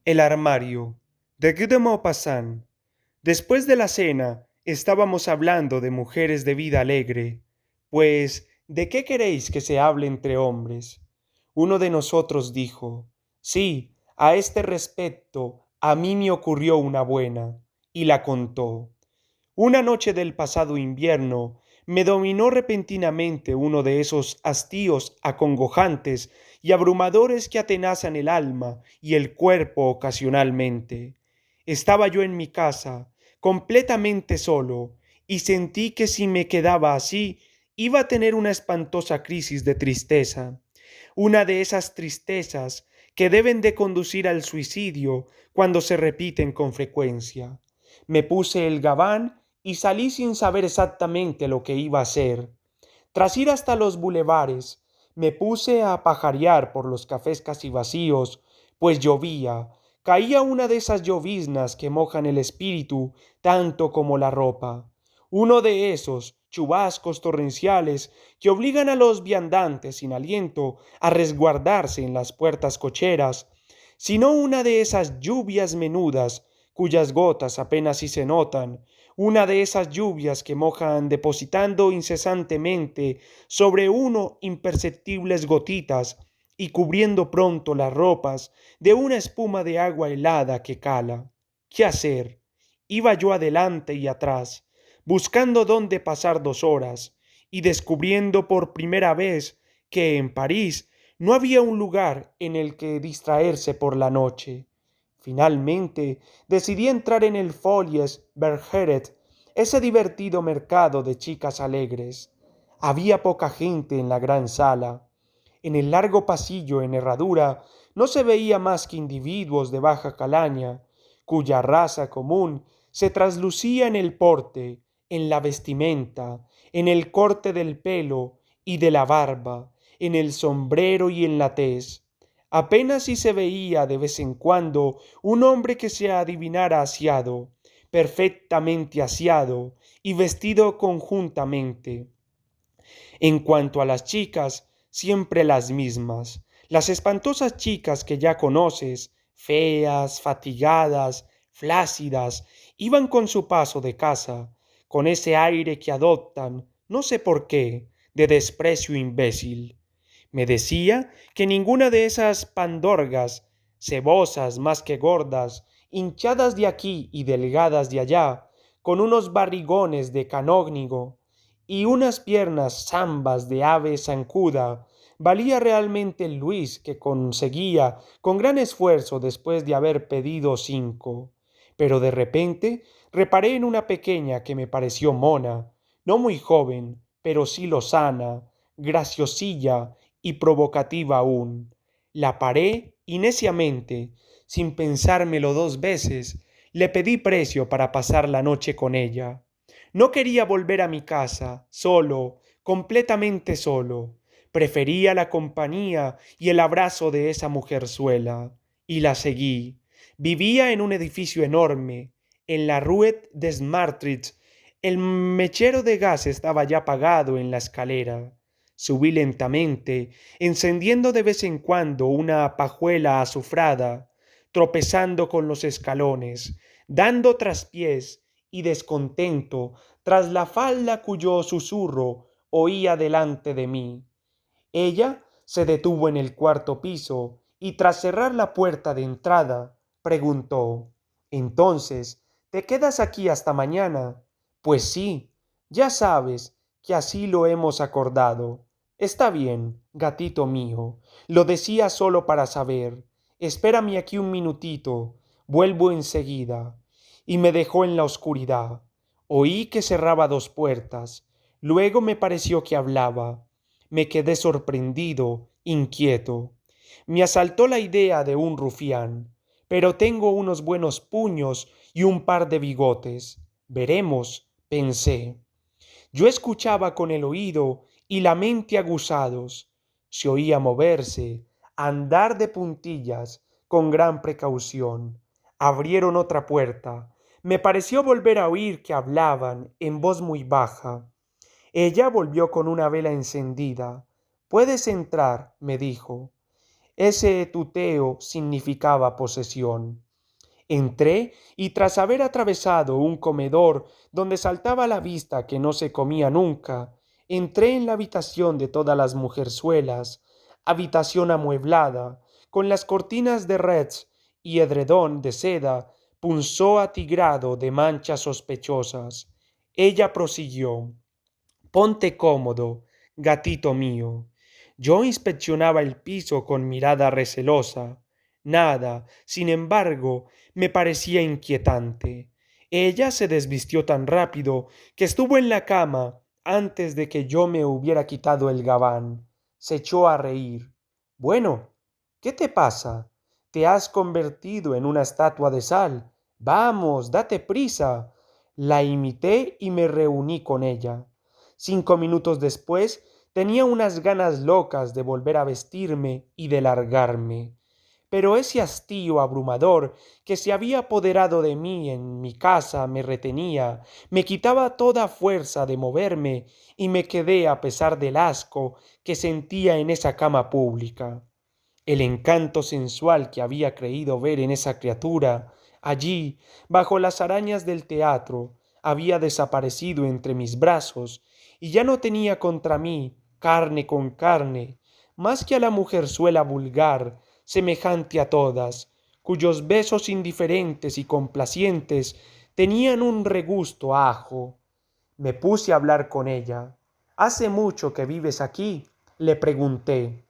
El armario, de Guy de Maupassant. Después de la cena, estábamos hablando de mujeres de vida alegre. Pues, ¿de qué queréis que se hable entre hombres? Uno de nosotros dijo, sí, a este respecto, a mí me ocurrió una buena, y la contó. Una noche del pasado invierno me dominó repentinamente uno de esos hastíos acongojantes y abrumadores que atenazan el alma y el cuerpo ocasionalmente. Estaba yo en mi casa, completamente solo, y sentí que si me quedaba así, iba a tener una espantosa crisis de tristeza, una de esas tristezas que deben de conducir al suicidio cuando se repiten con frecuencia. Me puse el gabán y salí sin saber exactamente lo que iba a hacer. Tras ir hasta los bulevares, me puse a pajarear por los cafés casi vacíos, pues llovía, caía una de esas lloviznas que mojan el espíritu tanto como la ropa, uno de esos chubascos torrenciales que obligan a los viandantes sin aliento a resguardarse en las puertas cocheras, sino una de esas lluvias menudas cuyas gotas apenas si se notan, una de esas lluvias que mojan depositando incesantemente sobre uno imperceptibles gotitas y cubriendo pronto las ropas de una espuma de agua helada que cala. ¿Qué hacer? Iba yo adelante y atrás, buscando dónde pasar 2 horas, y descubriendo por primera vez que en París no había un lugar en el que distraerse por la noche. Finalmente decidí entrar en el Folies Bergeret, ese divertido mercado de chicas alegres. Había poca gente en la gran sala. En el largo pasillo en herradura no se veía más que individuos de baja calaña, cuya raza común se traslucía en el porte, en la vestimenta, en el corte del pelo y de la barba, en el sombrero y en la tez. Apenas si se veía de vez en cuando un hombre que se adivinara aseado, perfectamente aseado y vestido conjuntamente. En cuanto a las chicas, siempre las mismas, las espantosas chicas que ya conoces, feas, fatigadas, flácidas, iban con su paso de casa, con ese aire que adoptan, no sé por qué, de desprecio imbécil. Me decía que ninguna de esas pandorgas, cebosas más que gordas, hinchadas de aquí y delgadas de allá, con unos barrigones de canónigo y unas piernas zambas de ave zancuda, valía realmente el Luis que conseguía con gran esfuerzo después de haber pedido 5. Pero de repente reparé en una pequeña que me pareció mona, no muy joven, pero sí lozana, graciosilla y provocativa aún. La paré y neciamente, sin pensármelo 2 veces, le pedí precio para pasar la noche con ella. No quería volver a mi casa, solo, completamente solo. Prefería la compañía y el abrazo de esa mujerzuela. Y la seguí. Vivía en un edificio enorme, en la Rue des Martres. El mechero de gas estaba ya apagado en la escalera. Subí lentamente, encendiendo de vez en cuando una pajuela azufrada, tropezando con los escalones, dando traspiés y descontento tras la falda cuyo susurro oía delante de mí. Ella se detuvo en el cuarto piso y tras cerrar la puerta de entrada, preguntó, «Entonces, ¿te quedas aquí hasta mañana?» «Pues sí, ya sabes que así lo hemos acordado. Está bien, gatito mío, lo decía solo para saber. Espérame aquí un minutito, vuelvo enseguida». Y me dejó en la oscuridad. Oí que cerraba 2 puertas. Luego me pareció que hablaba. Me quedé sorprendido, inquieto. Me asaltó la idea de un rufián, pero tengo unos buenos puños y un par de bigotes. Veremos, pensé. Yo escuchaba con el oído y la mente aguzados. Se oía moverse, andar de puntillas, con gran precaución. Abrieron otra puerta. Me pareció volver a oír que hablaban en voz muy baja. Ella volvió con una vela encendida. «Puedes entrar», me dijo. Ese tuteo significaba posesión. Entré y tras haber atravesado un comedor donde saltaba a la vista que no se comía nunca, entré en la habitación de todas las mujerzuelas, habitación amueblada, con las cortinas de reds y edredón de seda punzó atigrado de manchas sospechosas. Ella prosiguió: Ponte cómodo, gatito mío. Yo inspeccionaba el piso con mirada recelosa. Nada, sin embargo, me parecía inquietante. Ella se desvistió tan rápido que estuvo en la cama antes de que yo me hubiera quitado el gabán. Se echó a reír. Bueno, ¿qué te pasa? Te has convertido en una estatua de sal. Vamos, date prisa. La imité y me reuní con ella. 5 minutos después tenía unas ganas locas de volver a vestirme y de largarme. Pero ese hastío abrumador que se había apoderado de mí en mi casa me retenía, me quitaba toda fuerza de moverme y me quedé a pesar del asco que sentía en esa cama pública. El encanto sensual que había creído ver en esa criatura, allí, bajo las arañas del teatro, había desaparecido entre mis brazos, y ya no tenía contra mí, carne con carne, más que a la mujerzuela vulgar, semejante a todas, cuyos besos indiferentes y complacientes tenían un regusto a ajo. Me puse a hablar con ella. ¿Hace mucho que vives aquí? Le pregunté.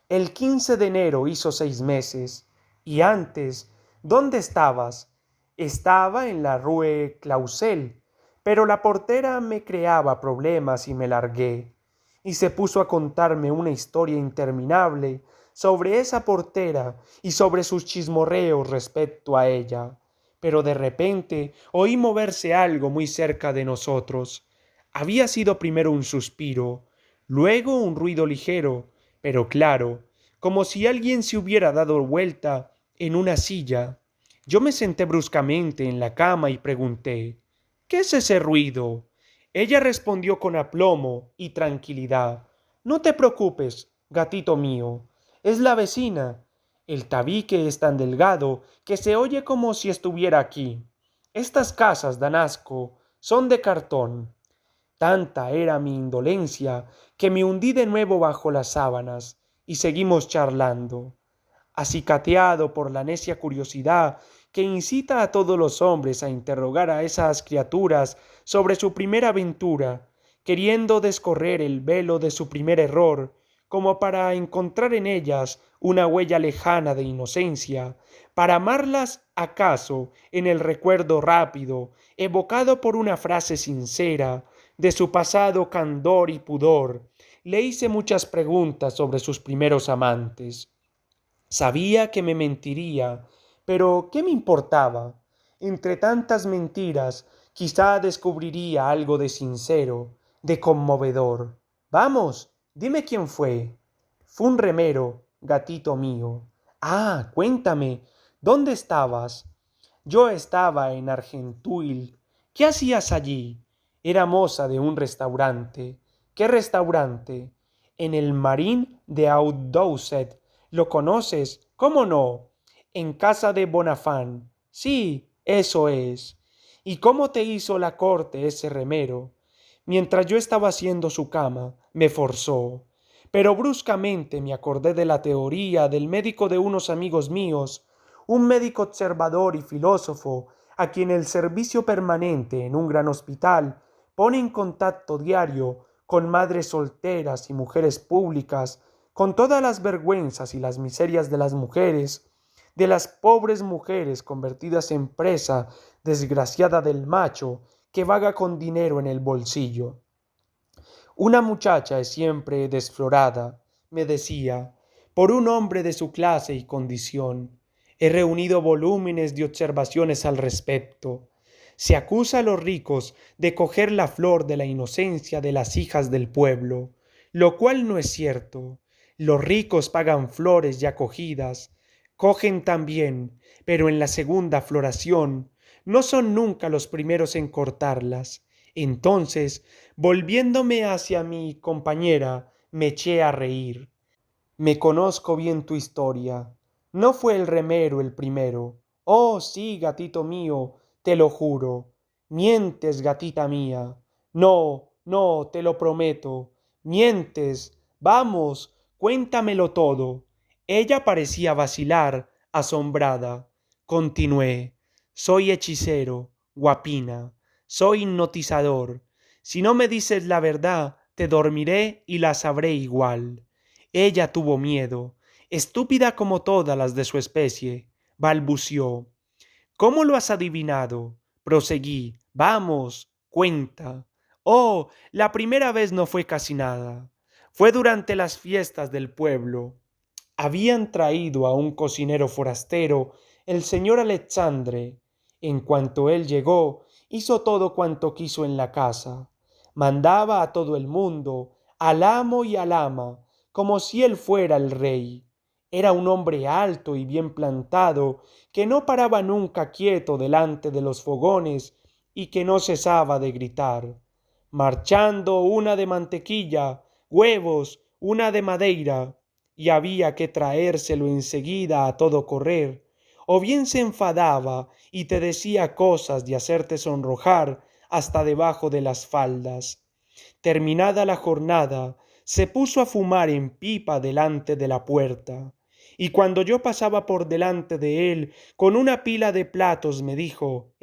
El 15 de enero hizo 6 meses. Y antes, ¿dónde estabas? Estaba en la Rue Clausel, pero la portera me creaba problemas y me largué. Y se puso a contarme una historia interminable sobre esa portera y sobre sus chismorreos respecto a ella. Pero de repente oí moverse algo muy cerca de nosotros. Había sido primero un suspiro, luego un ruido ligero, pero claro, como si alguien se hubiera dado vuelta en una silla. Yo me senté bruscamente en la cama y pregunté: ¿Qué es ese ruido? Ella respondió con aplomo y tranquilidad: No te preocupes, gatito mío, es la vecina. El tabique es tan delgado que se oye como si estuviera aquí. Estas casas dan asco, son de cartón. Tanta era mi indolencia que me hundí de nuevo bajo las sábanas y seguimos charlando. Acicateado por la necia curiosidad que incita a todos los hombres a interrogar a esas criaturas sobre su primera aventura, queriendo descorrer el velo de su primer error, como para encontrar en ellas una huella lejana de inocencia, para amarlas acaso en el recuerdo rápido, evocado por una frase sincera, de su pasado candor y pudor. Le hice muchas preguntas sobre sus primeros amantes. Sabía que me mentiría, pero ¿qué me importaba? Entre tantas mentiras, quizá descubriría algo de sincero, de conmovedor. Vamos, dime quién fue. Fue un remero, gatito mío. Ah, cuéntame, ¿dónde estabas? Yo estaba en Argentuil. ¿Qué hacías allí? Era moza de un restaurante. ¿Qué restaurante? En el Marín de Audoucet. ¿Lo conoces? ¿Cómo no? En casa de Bonafán. Sí, eso es. ¿Y cómo te hizo la corte ese remero? Mientras yo estaba haciendo su cama, me forzó. Pero bruscamente me acordé de la teoría del médico de unos amigos míos, un médico observador y filósofo, a quien el servicio permanente en un gran hospital pone en contacto diario con madres solteras y mujeres públicas, con todas las vergüenzas y las miserias de las mujeres, de las pobres mujeres convertidas en presa desgraciada del macho que vaga con dinero en el bolsillo. Una muchacha es siempre desflorada, me decía, por un hombre de su clase y condición. He reunido volúmenes de observaciones al respecto. Se acusa a los ricos de coger la flor de la inocencia de las hijas del pueblo, lo cual no es cierto. Los ricos pagan flores ya cogidas, cogen también, pero en la segunda floración no son nunca los primeros en cortarlas. Entonces, volviéndome hacia mi compañera, me eché a reír. Me conozco bien tu historia. No fue el remero el primero. Oh, sí, gatito mío, te lo juro. Mientes, gatita mía. No, no, te lo prometo. Mientes. Vamos, cuéntamelo todo. Ella parecía vacilar, asombrada. Continué. Soy hechicero, guapina. Soy hipnotizador. Si no me dices la verdad, te dormiré y la sabré igual. Ella tuvo miedo, estúpida como todas las de su especie, balbució. ¿Cómo lo has adivinado? Proseguí. Vamos, cuenta. Oh, la primera vez no fue casi nada. Fue durante las fiestas del pueblo. Habían traído a un cocinero forastero, el señor Alexandre. En cuanto él llegó, hizo todo cuanto quiso en la casa. Mandaba a todo el mundo, al amo y al ama, como si él fuera el rey. Era un hombre alto y bien plantado, que no paraba nunca quieto delante de los fogones y que no cesaba de gritar, marchando una de mantequilla, huevos, una de madeira, y había que traérselo enseguida a todo correr, o bien se enfadaba y te decía cosas de hacerte sonrojar hasta debajo de las faldas. Terminada la jornada, se puso a fumar en pipa delante de la puerta, y cuando yo pasaba por delante de él con una pila de platos me dijo,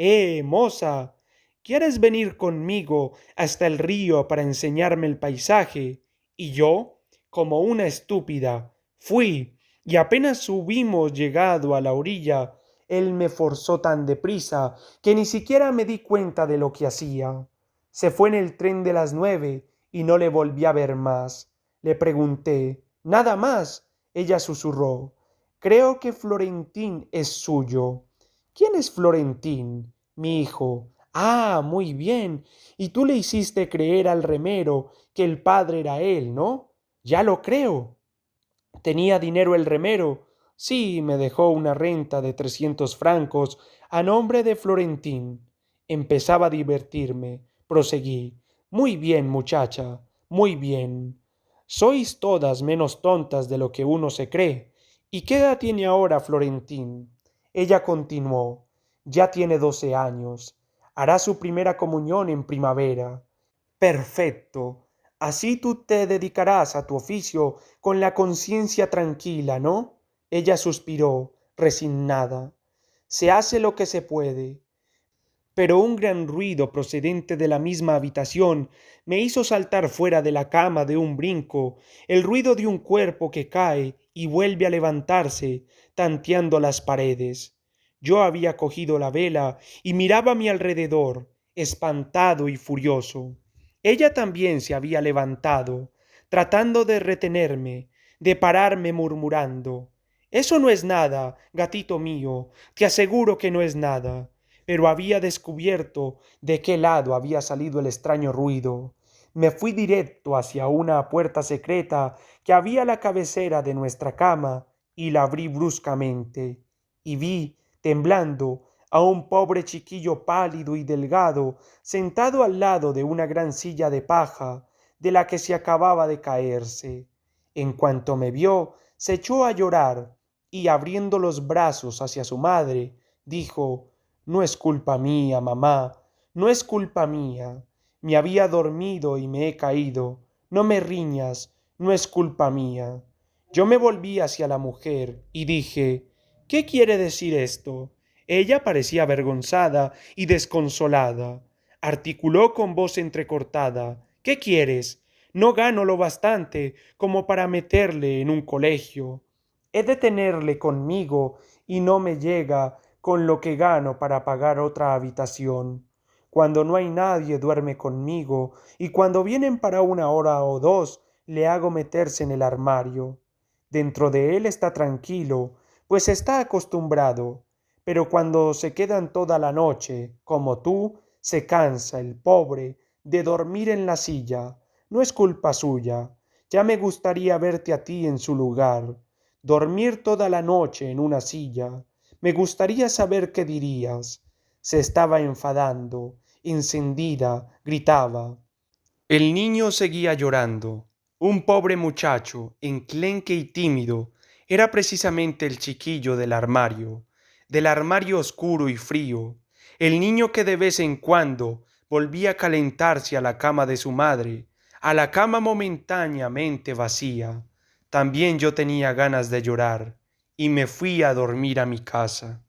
moza, ¿quieres venir conmigo hasta el río para enseñarme el paisaje? Y yo, como una estúpida, fui, y apenas hubimos llegado a la orilla, él me forzó tan deprisa que ni siquiera me di cuenta de lo que hacía. Se fue en el tren de las 9 y no le volví a ver más. Le pregunté, ¿nada más? Ella susurró, creo que Florentín es suyo. ¿Quién es Florentín? Mi hijo. Ah, muy bien. Y tú le hiciste creer al remero que el padre era él, ¿no? Ya lo creo. ¿Tenía dinero el remero? Sí, me dejó una renta de 300 francos a nombre de Florentín. Empezaba a divertirme. Proseguí. Muy bien, muchacha, muy bien. Sois todas menos tontas de lo que uno se cree. ¿Y qué edad tiene ahora Florentín? Ella continuó. Ya tiene 12 años. Hará su primera comunión en primavera. Perfecto. Así tú te dedicarás a tu oficio con la conciencia tranquila, ¿no? Ella suspiró, resignada. Se hace lo que se puede. Pero un gran ruido procedente de la misma habitación me hizo saltar fuera de la cama de un brinco, el ruido de un cuerpo que cae y vuelve a levantarse, tanteando las paredes. Yo había cogido la vela y miraba a mi alrededor, espantado y furioso. Ella también se había levantado, tratando de retenerme, de pararme murmurando. Eso no es nada, gatito mío, te aseguro que no es nada. Pero había descubierto de qué lado había salido el extraño ruido. Me fui directo hacia una puerta secreta que había a la cabecera de nuestra cama y la abrí bruscamente, y vi, temblando, a un pobre chiquillo pálido y delgado sentado al lado de una gran silla de paja de la que se acababa de caerse. En cuanto me vio, se echó a llorar y abriendo los brazos hacia su madre, dijo, no es culpa mía, mamá, no es culpa mía. Me había dormido y me he caído. No me riñas, no es culpa mía. Yo me volví hacia la mujer y dije, ¿qué quiere decir esto? Ella parecía avergonzada y desconsolada. Articuló con voz entrecortada, ¿qué quieres? No gano lo bastante como para meterle en un colegio. He de tenerle conmigo y no me llega con lo que gano para pagar otra habitación. Cuando no hay nadie duerme conmigo y cuando vienen para una hora o dos le hago meterse en el armario. Dentro de él está tranquilo, pues está acostumbrado, pero cuando se quedan toda la noche, como tú, se cansa el pobre de dormir en la silla. No es culpa suya. Ya me gustaría verte a ti en su lugar. Dormir toda la noche en una silla. Me gustaría saber qué dirías. Se estaba enfadando, encendida, gritaba. El niño seguía llorando. Un pobre muchacho, enclenque y tímido, era precisamente el chiquillo del armario oscuro y frío, el niño que de vez en cuando volvía a calentarse a la cama de su madre, a la cama momentáneamente vacía. También yo tenía ganas de llorar, y me fui a dormir a mi casa.